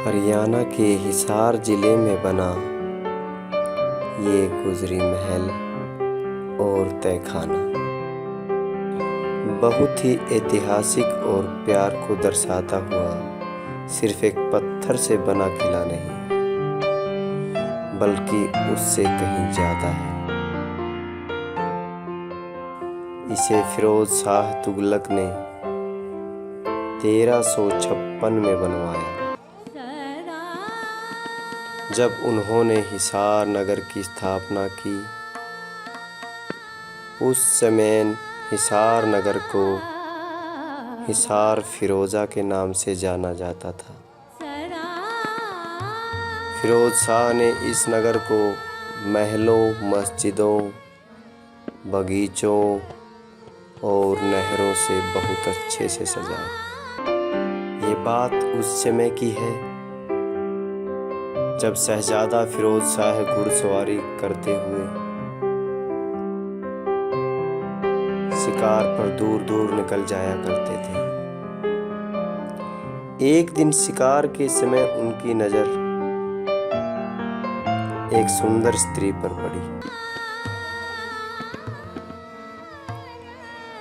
हरियाणा के हिसार जिले में बना ये गुजरी महल और तहखाना बहुत ही ऐतिहासिक और प्यार को दर्शाता हुआ सिर्फ एक पत्थर से बना किला नहीं, बल्कि उससे कहीं ज़्यादा है। इसे फिरोज शाह तुगलक ने 1356 में बनवाया, जब उन्होंने हिसार नगर की स्थापना की। उस समय हिसार नगर को हिसार फिरोजा के नाम से जाना जाता था। फिरोज शाह ने इस नगर को महलों, मस्जिदों, बगीचों और नहरों से बहुत अच्छे से सजाया। ये बात उस समय की है जब शहजादा फिरोज शाह घुड़सवारी करते हुए शिकार पर दूर दूर निकल जाया करते थे। एक दिन शिकार के समय उनकी नजर एक सुंदर स्त्री पर पड़ी,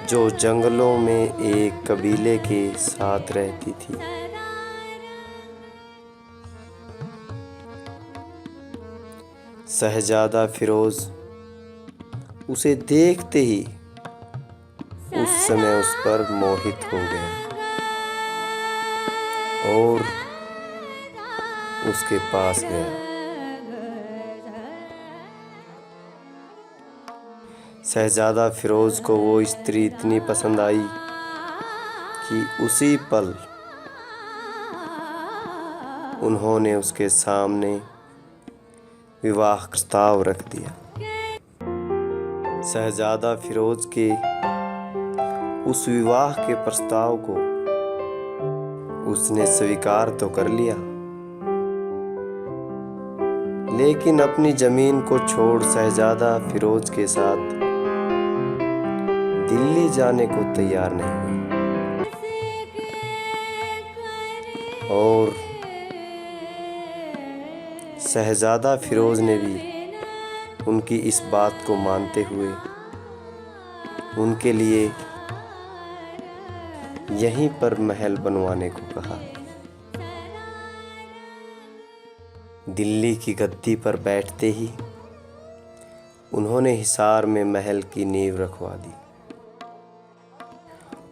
जो जंगलों में एक कबीले के साथ रहती थी। शहजादा फिरोज उसे देखते ही उस समय उस पर मोहित हो गया और उसके पास गया। शहजादा फिरोज को वो स्त्री इतनी पसंद आई कि उसी पल उन्होंने उसके सामने विवाह प्रस्ताव रख दिया। शहजादा फिरोज के उस विवाह के प्रस्ताव को उसने स्वीकार तो कर लिया, लेकिन अपनी जमीन को छोड़ शहजादा फिरोज के साथ दिल्ली जाने को तैयार नहीं हुई। और शहजादा फिरोज ने भी उनकी इस बात को मानते हुए उनके लिए यहीं पर महल बनवाने को कहा। दिल्ली की गद्दी पर बैठते ही उन्होंने हिसार में महल की नींव रखवा दी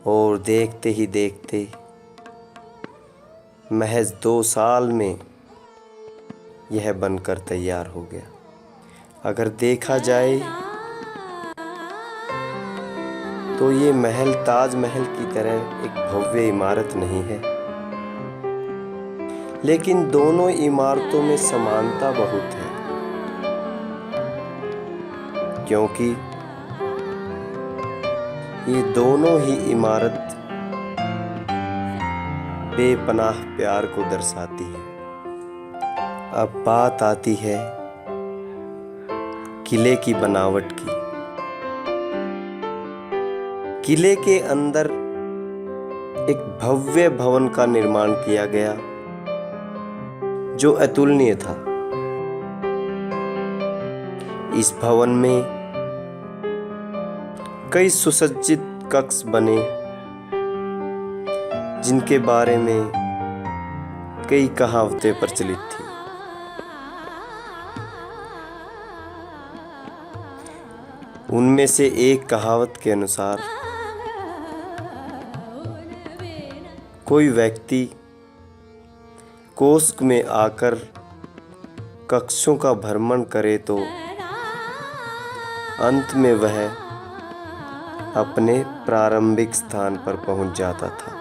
और देखते ही देखते महज 2 साल में यह बनकर तैयार हो गया। अगर देखा जाए तो ये महल ताजमहल की तरह एक भव्य इमारत नहीं है, लेकिन दोनों इमारतों में समानता बहुत है, क्योंकि ये दोनों ही इमारत बेपनाह प्यार को दर्शाती है। अब बात आती है किले की बनावट की। किले के अंदर एक भव्य भवन का निर्माण किया गया जो अतुलनीय था। इस भवन में कई सुसज्जित कक्ष बने, जिनके बारे में कई कहावतें प्रचलित थी। उनमें से एक कहावत के अनुसार कोई व्यक्ति कोष्ठ में आकर कक्षों का भ्रमण करे तो अंत में वह अपने प्रारंभिक स्थान पर पहुंच जाता था।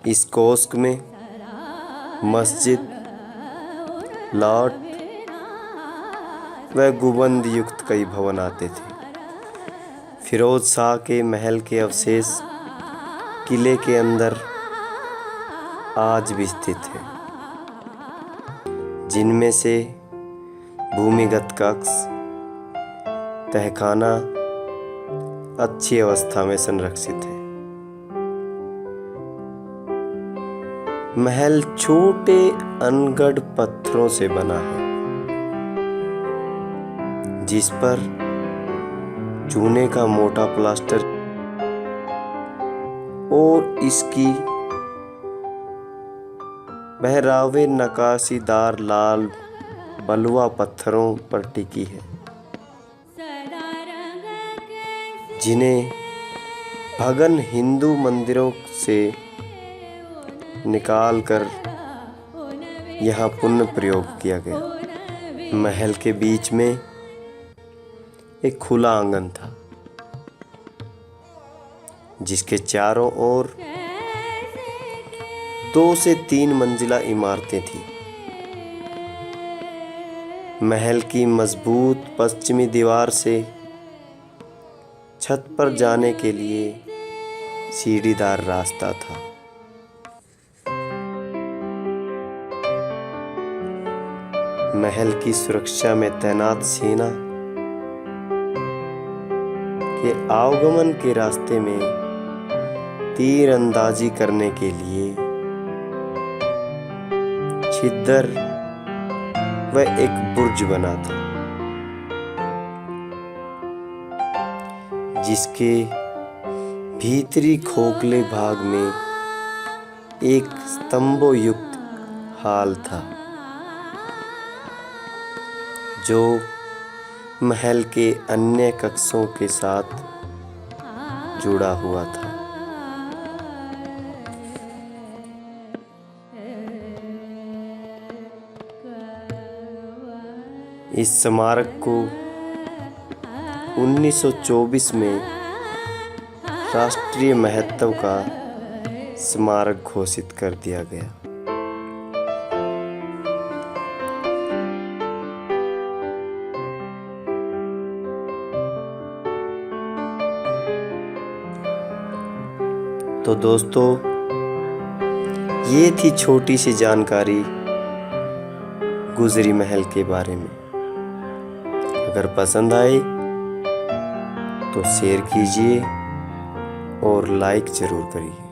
इस कोष्ठ में मस्जिद, लॉट व गुंबद युक्त कई भवन आते थे। फिरोज शाह के महल के अवशेष किले के अंदर आज भी स्थित हैं, जिनमें से भूमिगत कक्ष, तहखाना अच्छी अवस्था में संरक्षित है। महल छोटे अनगढ़ पत्थरों से बना है, जिस पर चूने का मोटा प्लास्टर और इसकी बहरावे नक्काशीदार लाल बलुआ पत्थरों पर टिकी है, जिन्हें भगन हिंदू मंदिरों से निकालकर यहाँ पुनः प्रयोग किया गया। महल के बीच में एक खुला आंगन था, जिसके चारों ओर 2 से 3 मंजिला इमारतें थीं। महल की मजबूत पश्चिमी दीवार से छत पर जाने के लिए सीढ़ीदार रास्ता था। महल की सुरक्षा में तैनात सेना के आवागमन के रास्ते में तीर अंदाजी करने के लिए छिद्र व एक बुर्ज बना था, जिसके भीतरी खोखले भाग में एक स्तंभोयुक्त हाल था, जो महल के अन्य कक्षों के साथ जुड़ा हुआ था। इस स्मारक को 1924 में राष्ट्रीय महत्व का स्मारक घोषित कर दिया गया। तो दोस्तों, ये थी छोटी सी जानकारी गुजरी महल के बारे में। अगर पसंद आए तो शेयर कीजिए और लाइक ज़रूर करिए।